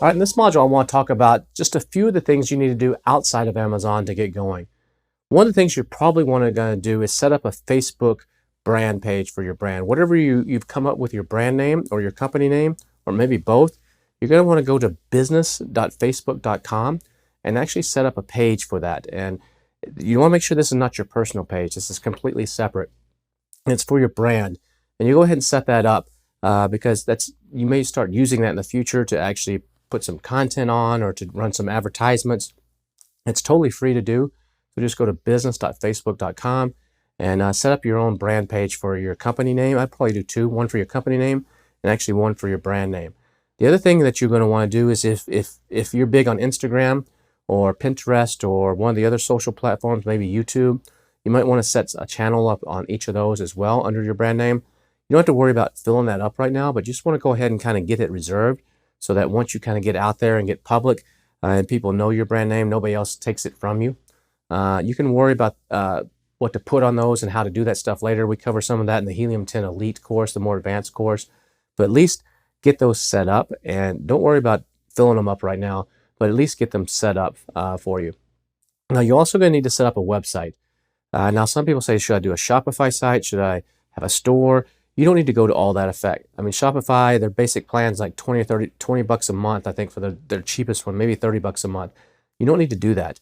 All right, in this module, I want to talk about just a few of the things you need to do outside of Amazon to get going. One of the things you probably want to do is set up a Facebook brand page for your brand. Whatever you've come up with your brand name or your company name, or maybe both, you're going to want to go to business.facebook.com and actually set up a page for that. And you want to make sure this is not your personal page. This is completely separate. And it's for your brand. And you go ahead and set that up because you may start using that in the future to actually put some content on or to run some advertisements. It's totally free to do. So just go to business.facebook.com and set up your own brand page for your company name. I'd probably do two, one for your company name and actually one for your brand name. The other thing that you're going to want to do is if you're big on Instagram or Pinterest or one of the other social platforms, maybe YouTube, you might want to set a channel up on each of those as well under your brand name. You don't have to worry about filling that up right now, but you just want to go ahead and kind of get it reserved so that once you kind of get out there and get public and people know your brand name, nobody else takes it from you. You can worry about what to put on those and how to do that stuff later. We cover some of that in the Helium 10 Elite course, the more advanced course. But at least get those set up and don't worry about filling them up right now, but at least get them set up for you. Now, you're also going to need to set up a website. Now, some people say, should I do a Shopify site? Should I have a store? You don't need to go to all that effect. I mean, Shopify, their basic plan's like 20 bucks a month, I think, for their cheapest one, maybe 30 bucks a month. You don't need to do that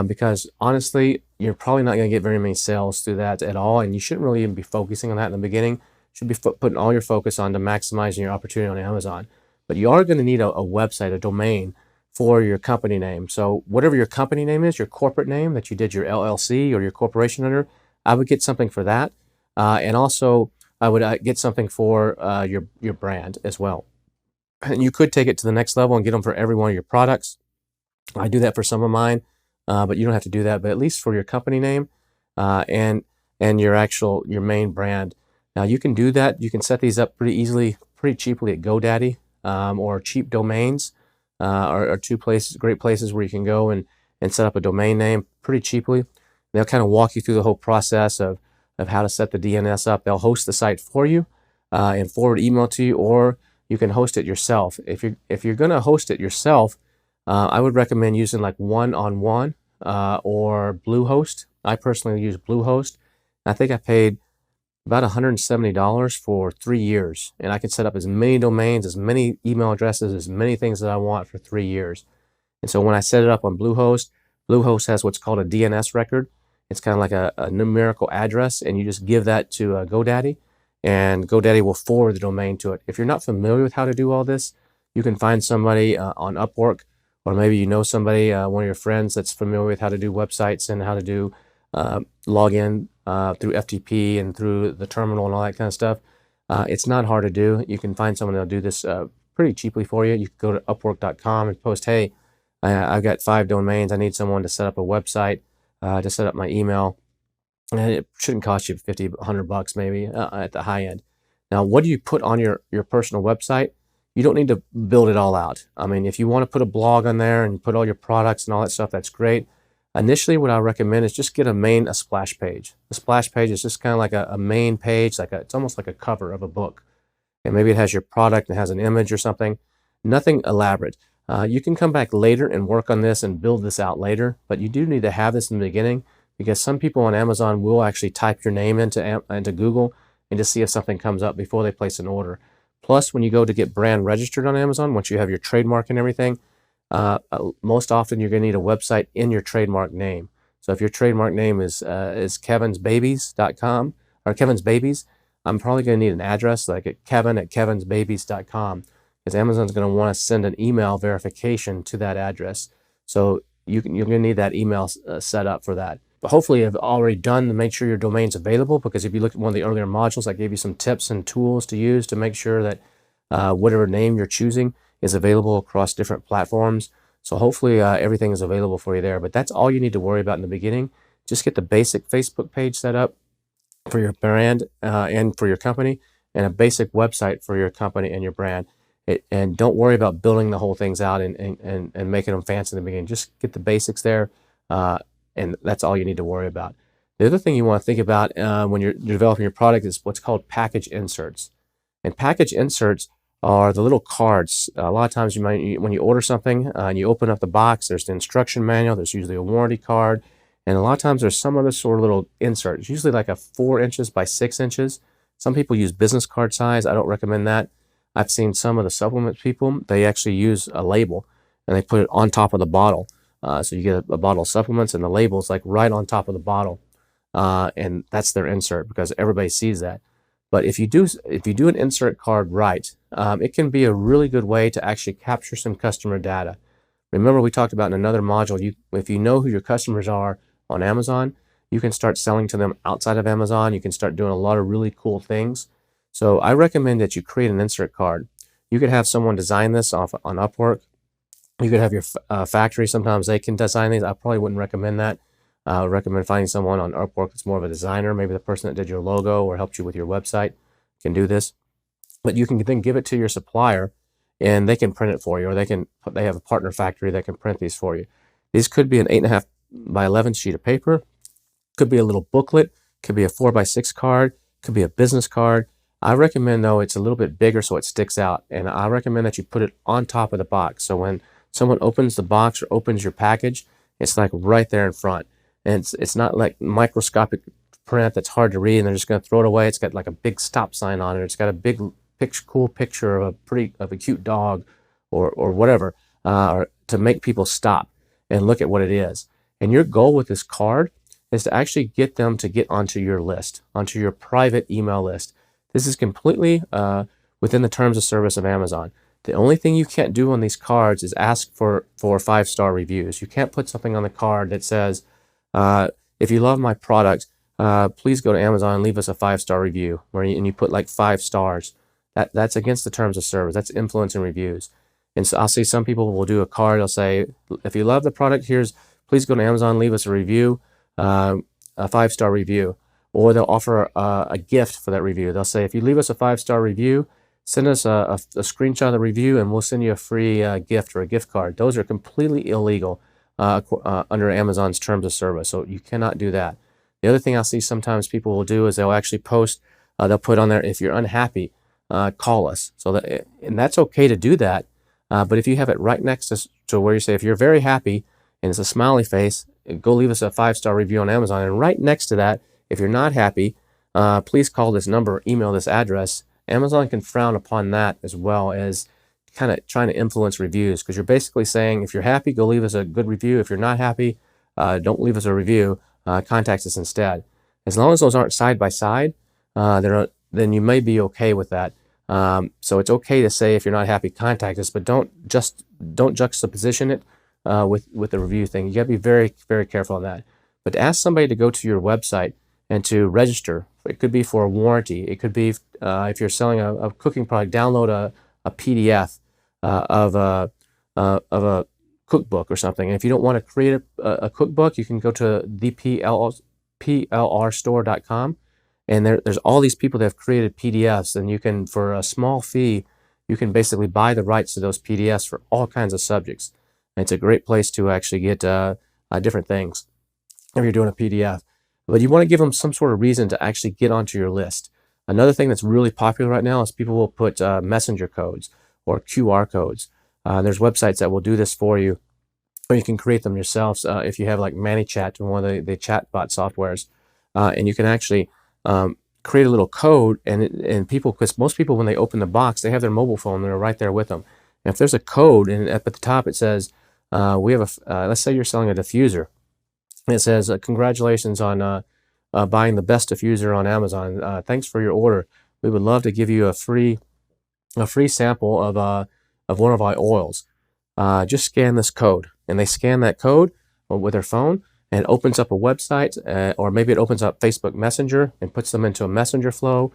because honestly, you're probably not going to get very many sales through that at all, and you shouldn't really even be focusing on that in the beginning. You should be putting all your focus on to maximizing your opportunity on Amazon. But you are going to need a website, a domain for your company name. So whatever your company name is, your corporate name that you did your LLC or your corporation under, I would get something for that. And also, I would get something for your brand as well. And you could take it to the next level and get them for every one of your products. I do that for some of mine, but you don't have to do that. But at least for your company name and your main brand. Now you can do that. You can set these up pretty easily, pretty cheaply at GoDaddy or Cheap Domains are two great places where you can go and set up a domain name pretty cheaply. They'll kind of walk you through the whole process of how to set the DNS up. They'll host the site for you and forward email to you, or you can host it yourself. If you're going to host it yourself, I would recommend using like One-on-One or Bluehost. I personally use Bluehost. I think I paid about $170 for 3 years, and I can set up as many domains, as many email addresses, as many things that I want for 3 years. And so when I set it up on Bluehost, Bluehost has what's called a DNS record. It's kind of like a numerical address, and you just give that to GoDaddy, and GoDaddy will forward the domain to it. If you're not familiar with how to do all this, you can find somebody on Upwork, or maybe you know somebody, one of your friends that's familiar with how to do websites and how to do login through FTP and through the terminal and all that kind of stuff. It's not hard to do. You can find someone that'll do this pretty cheaply for you. You can go to Upwork.com and post, hey, I've got 5 domains. I need someone to set up a website. To set up my email, and it shouldn't cost you 50, 100 bucks maybe at the high end. Now, what do you put on your personal website? You don't need to build it all out. I mean, if you want to put a blog on there and put all your products and all that stuff, that's great. Initially, what I recommend is just get a splash page. The splash page is just kind of like a main page, it's almost like a cover of a book. And maybe it has your product and it has an image or something. Nothing elaborate. You can come back later and work on this and build this out later, but you do need to have this in the beginning because some people on Amazon will actually type your name into Google and just see if something comes up before they place an order. Plus, when you go to get brand registered on Amazon, once you have your trademark and everything, most often you're going to need a website in your trademark name. So if your trademark name is kevinsbabies.com or Kevin's Babies, I'm probably going to need an address like at kevin@kevinsbabies.com. because Amazon's going to want to send an email verification to that address. So you're going to need that email set up for that. But hopefully you've already done to make sure your domain's available, because if you look at one of the earlier modules, I gave you some tips and tools to use to make sure that whatever name you're choosing is available across different platforms. So hopefully everything is available for you there. But that's all you need to worry about in the beginning. Just get the basic Facebook page set up for your brand and for your company, and a basic website for your company and your brand. And don't worry about building the whole things out and making them fancy in the beginning. Just get the basics there, and that's all you need to worry about. The other thing you want to think about when you're developing your product is what's called package inserts. And package inserts are the little cards. A lot of times when you order something and you open up the box, there's the instruction manual, there's usually a warranty card, and a lot of times there's some other sort of little insert. It's usually like a 4 inches by 6 inches. Some people use business card size. I don't recommend that. I've seen some of the supplement people, they actually use a label and they put it on top of the bottle. So you get a bottle of supplements and the label's like right on top of the bottle. And that's their insert because everybody sees that. But if you do an insert card right, it can be a really good way to actually capture some customer data. Remember, we talked about in another module, if you know who your customers are on Amazon, you can start selling to them outside of Amazon. You can start doing a lot of really cool things. So I recommend that you create an insert card. You could have someone design this on Upwork. You could have your factory. Sometimes they can design these. I probably wouldn't recommend that. I would recommend finding someone on Upwork that's more of a designer. Maybe the person that did your logo or helped you with your website can do this. But you can then give it to your supplier and they can print it for you, or they have a partner factory that can print these for you. These could be an 8.5 by 11 sheet of paper, could be a little booklet, could be a 4 by 6 card, could be a business card. I recommend though it's a little bit bigger so it sticks out, and I recommend that you put it on top of the box. So when someone opens the box or opens your package, it's like right there in front. And it's not like microscopic print that's hard to read and they're just going to throw it away. It's got like a big stop sign on it. It's got a big cool picture of a cute dog or whatever, or to make people stop and look at what it is. And your goal with this card is to actually get them to get onto your list, onto your private email list. This is completely within the terms of service of Amazon. The only thing you can't do on these cards is ask for 5-star reviews. You can't put something on the card that says, if you love my product, please go to Amazon and leave us a 5-star review, and you put like 5 stars. That's against the terms of service. That's influencing reviews. And so I'll see some people will do a card. They'll say, if you love the product, please go to Amazon, leave us a review, a 5-star review. Or they'll offer a gift for that review. They'll say, if you leave us a 5-star review, send us a screenshot of the review and we'll send you a free gift or a gift card. Those are completely illegal under Amazon's terms of service. So you cannot do that. The other thing I'll see sometimes people will do is they'll actually post, they'll put on there, if you're unhappy, call us. And that's okay to do that. But if you have it right next to where you say, if you're very happy and it's a smiley face, go leave us a 5-star review on Amazon. And right next to that, if you're not happy, please call this number, email this address. Amazon can frown upon that as well as kind of trying to influence reviews, because you're basically saying, if you're happy, go leave us a good review. If you're not happy, don't leave us a review. Contact us instead. As long as those aren't side by side, then you may be okay with that. So it's okay to say, if you're not happy, contact us, but don't juxtaposition it with the review thing. You got to be very, very careful on that. But to ask somebody to go to your website and to register, it could be for a warranty. It could be if you're selling a cooking product, download a PDF of a cookbook or something. And if you don't want to create a cookbook, you can go to theplrstore.com, and there's all these people that have created PDFs, and you can, for a small fee, you can basically buy the rights to those PDFs for all kinds of subjects. And it's a great place to actually get different things if you're doing a PDF. But you want to give them some sort of reason to actually get onto your list. Another thing that's really popular right now is people will put messenger codes or QR codes. There's websites that will do this for you, or you can create them yourselves if you have like ManyChat or one of the chatbot softwares. And you can actually create a little code, and people, because most people, when they open the box, they have their mobile phone, they're right there with them. And if there's a code, and up at the top it says, we have let's say you're selling a diffuser, and it says, congratulations on buying the best diffuser on Amazon. Thanks for your order. We would love to give you a free sample of one of our oils. Just scan this code. And they scan that code with their phone, and it opens up a website, or maybe it opens up Facebook Messenger and puts them into a messenger flow,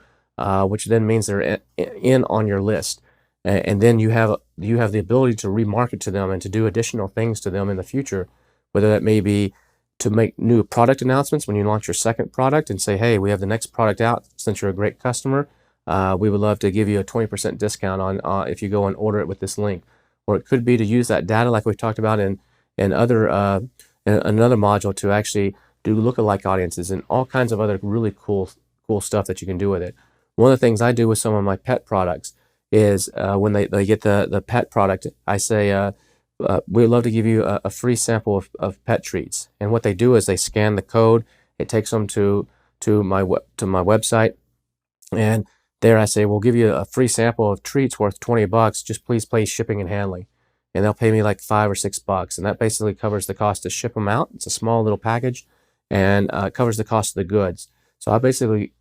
which then means they're in on your list. And then you have the ability to remarket to them and to do additional things to them in the future, whether that may be to make new product announcements when you launch your second product and say, hey, we have the next product out. Since you're a great customer, we would love to give you a 20% discount on if you go and order it with this link. Or it could be to use that data, like we talked about in another module, to actually do lookalike audiences and all kinds of other really cool stuff that you can do with it. One of the things I do with some of my pet products is when they get the pet product, I say, we'd love to give you a free sample of pet treats. And what they do is they scan the code. It takes them to my website, and there I say, we'll give you a free sample of treats worth $20. Just please pay shipping and handling. And they'll pay me like $5 or $6. And that basically covers the cost to ship them out. It's a small little package, and covers the cost of the goods. So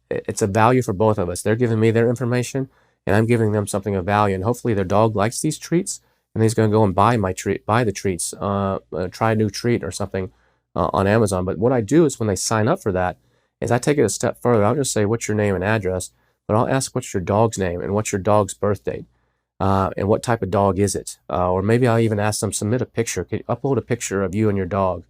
it's a value for both of us. They're giving me their information, and I'm giving them something of value. And hopefully their dog likes these treats, and he's going to go and buy the treats, try a new treat or something on Amazon. But what I do is when they sign up for that, is I take it a step further. I'll just say, what's your name and address, but I'll ask, what's your dog's name and what's your dog's birth date, and what type of dog is it? Or maybe I'll even ask them, submit a picture, can you upload a picture of you and your dog?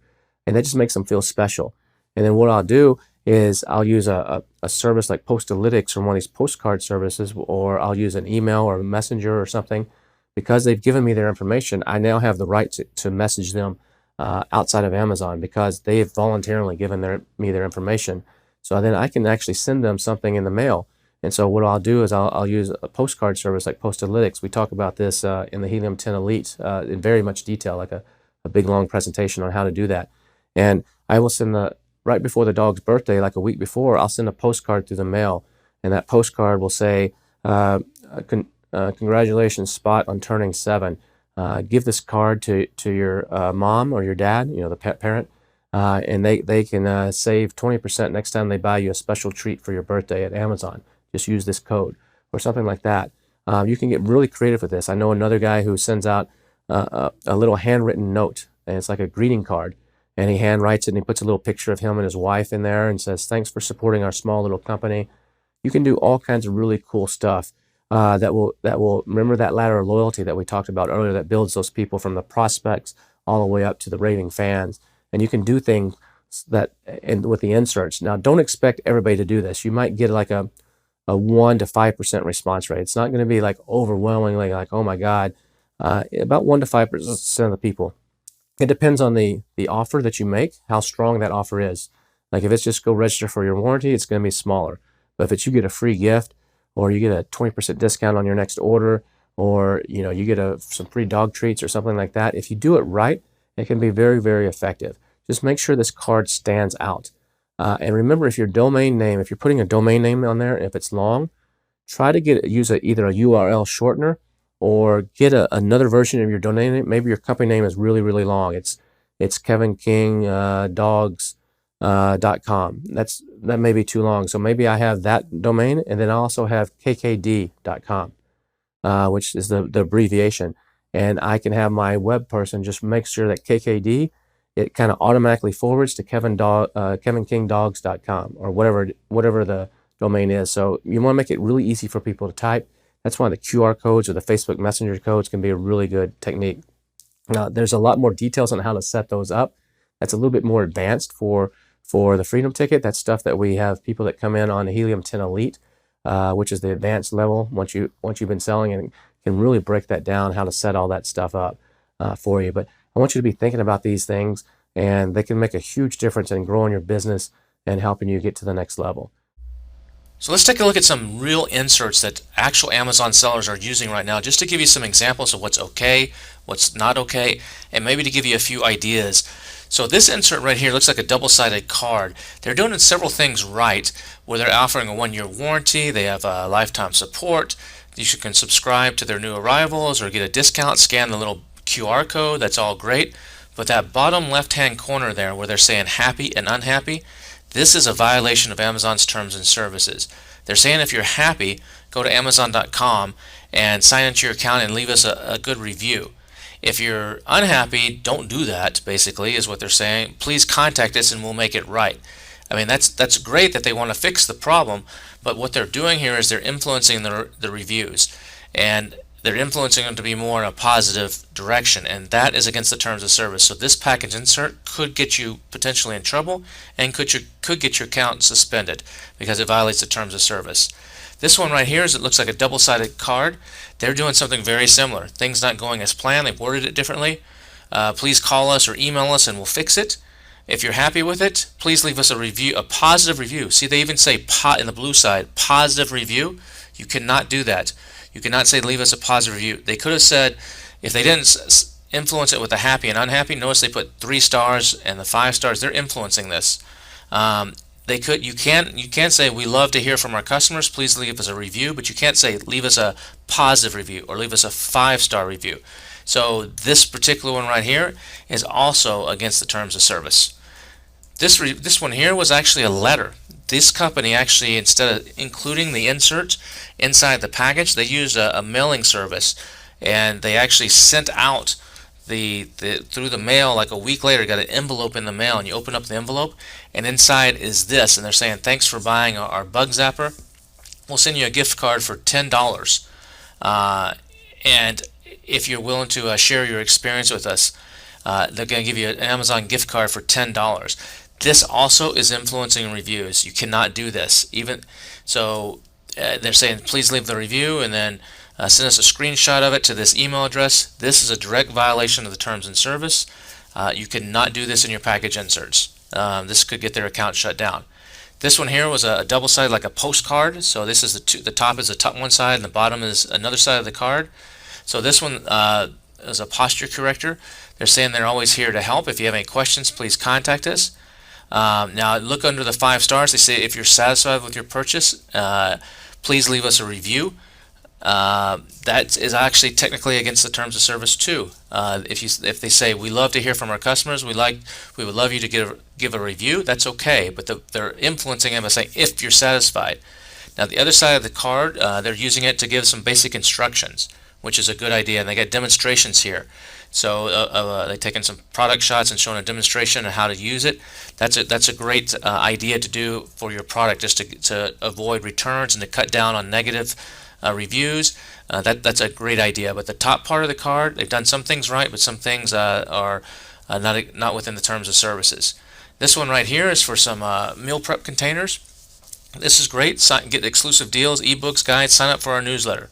And that just makes them feel special. And then what I'll do is I'll use a service like Postalytics or one of these postcard services, or I'll use an email or a messenger or something. Because they've given me their information, I now have the right to message them outside of Amazon, because they've voluntarily given me their information. So then I can actually send them something in the mail. And so what I'll do is I'll use a postcard service like Postalytics. We talk about this in the Helium 10 Elite in very much detail, like a big long presentation on how to do that. And I will send right before the dog's birthday, like a week before, I'll send a postcard through the mail. And that postcard will say, congratulations, Spot, on turning 7. Give this card to your mom or your dad, the pet parent, and they can save 20% next time they buy you a special treat for your birthday at Amazon. Just use this code or something like that. You can get really creative with this. I know another guy who sends out a little handwritten note, and it's like a greeting card, and he handwrites it and he puts a little picture of him and his wife in there and says, thanks for supporting our small little company. You can do all kinds of really cool stuff that will remember that ladder of loyalty that we talked about earlier, that builds those people from the prospects all the way up to the raving fans. And you can do things with the inserts. Now, don't expect everybody to do this. You might get like a 1 to 5% response rate. It's not going to be like overwhelmingly like, oh my God, about 1 to 5% of the people. It depends on the offer that you make, how strong that offer is. Like if it's just go register for your warranty, it's going to be smaller. But if it's you get a free gift, or you get a 20% discount on your next order, or you get some free dog treats or something like that, if you do it right, it can be very, very effective. Just make sure this card stands out. And remember, if you're putting a domain name on there, if it's long, try to use either a URL shortener, or get another version of your domain name. Maybe your company name is really, really long. It's Kevin King Dogs.com. That may be too long. So maybe I have that domain, and then I also have kkd.com, which is the abbreviation. And I can have my web person just make sure that KKD, it kind of automatically forwards to kevinkingdogs.com, or whatever the domain is. So you want to make it really easy for people to type. That's why the QR codes or the Facebook Messenger codes can be a really good technique. Now, there's a lot more details on how to set those up. That's a little bit more advanced for the Freedom Ticket. That's stuff that we have people that come in on the Helium 10 Elite, which is the advanced level. Once you've been selling, and can really break that down, how to set all that stuff up for you. But I want you to be thinking about these things, and they can make a huge difference in growing your business and helping you get to the next level. So let's take a look at some real inserts that actual Amazon sellers are using right now, just to give you some examples of what's okay, what's not okay, and maybe to give you a few ideas. So this insert right here looks like a double-sided card. They're doing several things right, where they're offering a 1-year warranty, they have lifetime support, you can subscribe to their new arrivals or get a discount, scan the little QR code, that's all great. But that bottom left-hand corner there where they're saying happy and unhappy, this is a violation of Amazon's terms and services. They're saying if you're happy, go to Amazon.com and sign into your account and leave us a good review. If you're unhappy, don't do that, basically, is what they're saying. Please contact us and we'll make it right. I mean, that's great that they want to fix the problem, but what they're doing here is they're influencing the reviews. And they're influencing them to be more in a positive direction, and that is against the terms of service. So this package insert could get you potentially in trouble, and could get your account suspended because it violates the terms of service. This one right here it looks like a double-sided card. They're doing something very similar. Things not going as planned. They've worded it differently. Please call us or email us and we'll fix it. If you're happy with it, please leave us a review, a positive review. See, they even say in the blue side, positive review. You cannot do that. You cannot say leave us a positive review. They could have said, if they didn't influence it with the happy and unhappy, notice they put 3 stars and the 5 stars. They're influencing this. You can't say we love to hear from our customers, please leave us a review, but you can't say leave us a positive review or leave us a 5-star review. So this particular one right here is also against the terms of service. This one here was actually a letter. This company actually, instead of including the insert inside the package, they used a mailing service, and they actually sent out through the mail, like a week later, got an envelope in the mail, and you open up the envelope, and inside is this, and they're saying, thanks for buying our Bug Zapper. We'll send you a gift card for $10. And if you're willing to share your experience with us, they're going to give you an Amazon gift card for $10. This also is influencing reviews. You cannot do this. Even so, they're saying please leave the review and then send us a screenshot of it to this email address. This is a direct violation of the terms and service. You cannot do this in your package inserts. This could get their account shut down. This one here was a double-sided, like a postcard. So this is the top is the top one side and the bottom is another side of the card. So this one is a posture corrector. They're saying they're always here to help. If you have any questions, please contact us. Now look under the 5 stars. They say if you're satisfied with your purchase, please leave us a review. That is actually technically against the terms of service too. If they say we love to hear from our customers, we would love you to give a review, that's okay. But they're influencing them by saying if you're satisfied. Now the other side of the card, they're using it to give some basic instructions, which is a good idea, and they got demonstrations here. So they've taken some product shots and shown a demonstration on how to use it. That's a great idea to do for your product, just to avoid returns and to cut down on negative reviews. That's a great idea. But the top part of the card, they've done some things right, but some things are not within the terms of services. This one right here is for some meal prep containers. This is great. Get exclusive deals, ebooks, guides, sign up for our newsletter.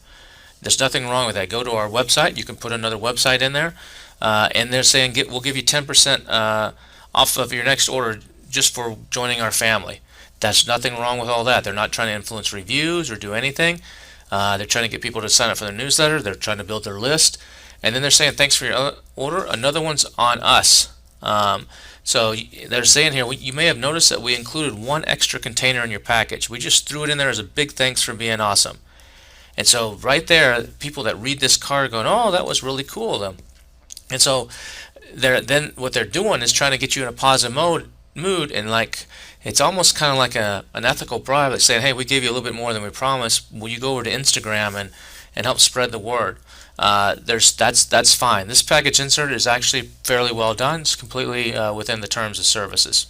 There's nothing wrong with that. Go to our website. You can put another website in there, and they're saying we'll give you 10% off of your next order just for joining our family. That's nothing wrong with all that. They're not trying to influence reviews or do anything. They're trying to get people to sign up for their newsletter. They're trying to build their list, and then they're saying thanks for your order. Another one's on us. So they're saying here, you may have noticed that we included one extra container in your package. We just threw it in there as a big thanks for being awesome. And so right there, people that read this card going, oh, that was really cool of them. And so then what they're doing is trying to get you in a positive mood, and like it's almost kind of like an ethical bribe, like saying, hey, we gave you a little bit more than we promised. Will you go over to Instagram and help spread the word? That's fine. This package insert is actually fairly well done. It's completely within the terms of services.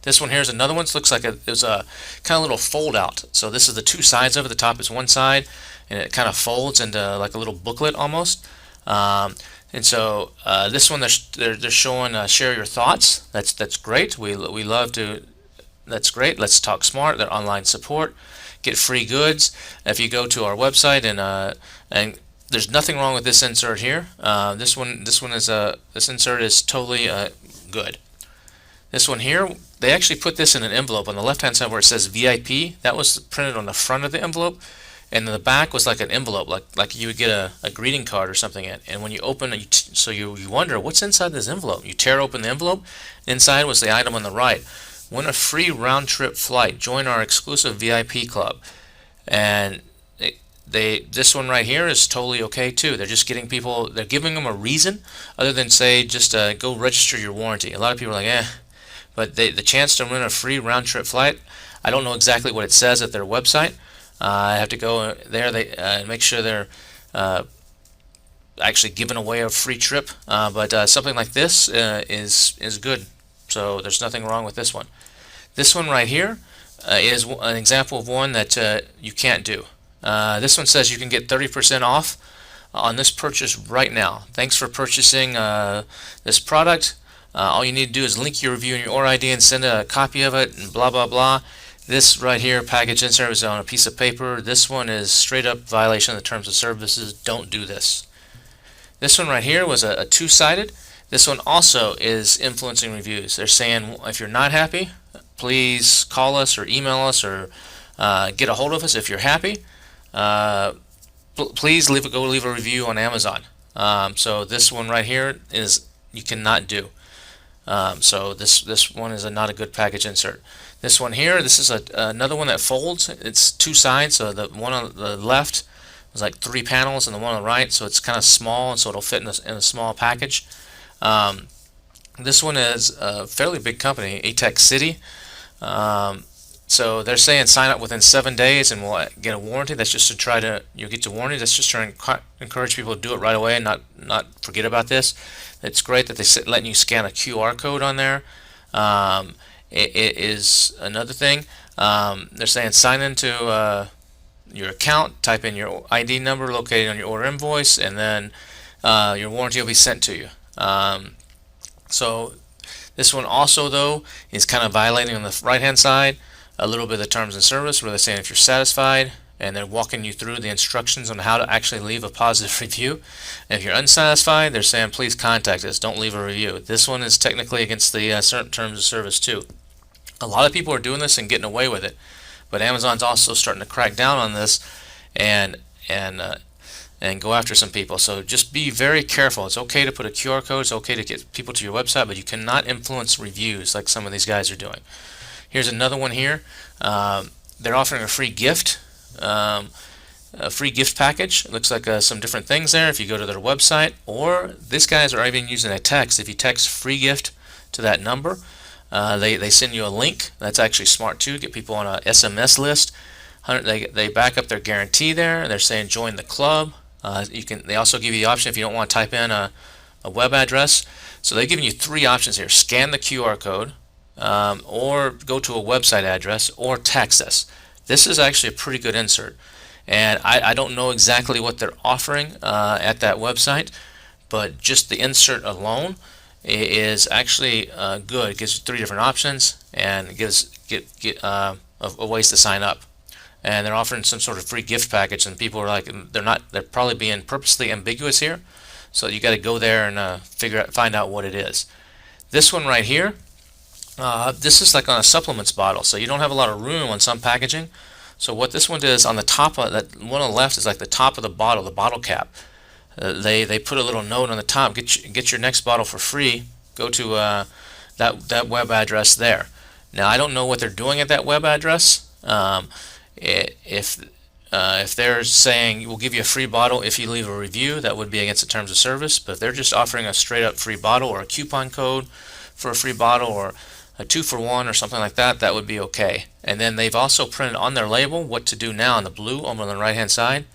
This one here is another one. It looks like it was a kind of little fold out. So this is the 2 sides of it. The top is one side, and it kind of folds into like a little booklet almost. And so this one they're showing share your thoughts. That's great. We love to. That's great. Let's Talk Smart. Their online support. Get free goods. If you go to our website and there's nothing wrong with this insert here. This insert is totally good. This one here, they actually put this in an envelope on the left-hand side where it says VIP. That was printed on the front of the envelope, and the back was like an envelope, like you would get a greeting card or something in. And when you open it, so you wonder what's inside this envelope. You tear open the envelope. Inside was the item on the right. Win a free round-trip flight. Join our exclusive VIP club. And this one right here is totally okay too. They're just getting people. They're giving them a reason other than say just go register your warranty. A lot of people are like, but the chance to win a free round-trip flight, I don't know exactly what it says at their website. I have to go there and make sure they're actually giving away a free trip. But something like this is good. So there's nothing wrong with this one. This one right here is an example of one that you can't do. This one says you can get 30% off on this purchase right now. Thanks for purchasing this product. All you need to do is link your review and your order ID and send a copy of it and blah blah blah. This right here, package insert, is on a piece of paper. This one is straight up violation of the terms of services. Don't do this. This one right here was a 2-sided. This one also is influencing reviews. They're saying if you're not happy, please call us or email us or get a hold of us if you're happy. please go leave a review on Amazon. So this one right here is you cannot do. So this one is not a good package insert. This one here, this is another one that folds. It's two sides, so the one on the left is like 3 panels, and the one on the right, so it's kind of small, and so it'll fit in a small package. This one is a fairly big company, ATEX City. So they're saying sign up within 7 days and we'll get a warranty. That's just to try to get your warranty. That's just to encourage people to do it right away and not forget about this. It's great that they're letting you scan a QR code on there. It is another thing. They're saying sign into your account, type in your ID number located on your order invoice, and then your warranty will be sent to you. So this one also, though, is kind of violating on the right hand side a little bit of the terms and service, where they're saying if you're satisfied, and they're walking you through the instructions on how to actually leave a positive review. And if you're unsatisfied, they're saying please contact us, don't leave a review. This one is technically against the certain terms of service too. A lot of people are doing this and getting away with it, but Amazon's also starting to crack down on this and go after some people. So just be very careful. It's okay to put a QR code, it's okay to get people to your website, but you cannot influence reviews like some of these guys are doing. Here's another one here. They're offering a free gift, a free gift package. It looks like some different things there if you go to their website, or these guys are even using a text. If you text free gift to that number, they send you a link. That's actually smart too, get people on a SMS list. They back up their guarantee there. They're saying join the club. They also give you the option if you don't want to type in a web address. So they're giving you 3 options here: scan the QR code, or go to a website address, or text us. This is actually a pretty good insert, and I don't know exactly what they're offering at that website, but just the insert alone is actually good. It gives you 3 different options and gives ways to sign up. And they're offering some sort of free gift package, and people are like, they're probably being purposely ambiguous here, so you got to go there and find out what it is. This one right here, this is like on a supplements bottle, so you don't have a lot of room on some packaging. So what this one does on the top of that one on the left is like the top of the bottle cap. They put a little note on the top: get your next bottle for free. Go to that web address there. Now I don't know what they're doing at that web address. If they're saying we'll give you a free bottle if you leave a review, that would be against the terms of service. But if they're just offering a straight up free bottle, or a coupon code for a free bottle, or a 2-for-1 or something like that, that would be okay. And then they've also printed on their label what to do now in the blue over on the right hand side.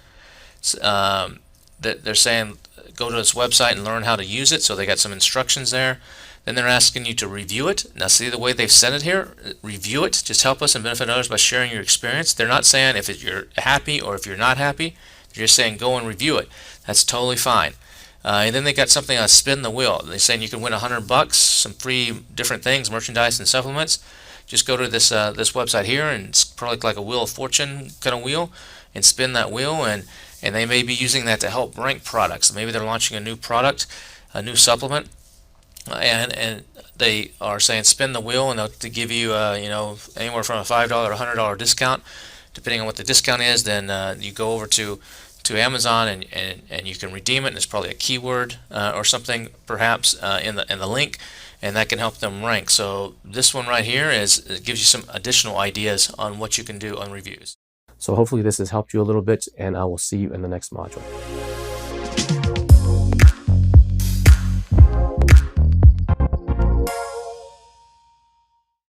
They're saying go to this website and learn how to use it, so they got some instructions there. Then they're asking you to review it. Now see the way they've said it here, review it, just help us and benefit others by sharing your experience. They're not saying if you're happy or if you're not happy. They're just saying go and review it. That's totally fine. And then they got something on spin the wheel. They're saying you can win $100, some free different things, merchandise and supplements. Just go to this website here, and it's probably like a Wheel of Fortune kind of wheel, and spin that wheel, and they may be using that to help rank products. Maybe they're launching a new product, a new supplement, and they are saying spin the wheel, and they'll give you anywhere from a $5 or $100 discount, depending on what the discount is. Then you go over to Amazon and you can redeem it, and there's probably a keyword or something perhaps in the link, and that can help them rank. So this one right here it gives you some additional ideas on what you can do on reviews. So hopefully this has helped you a little bit, and I will see you in the next module.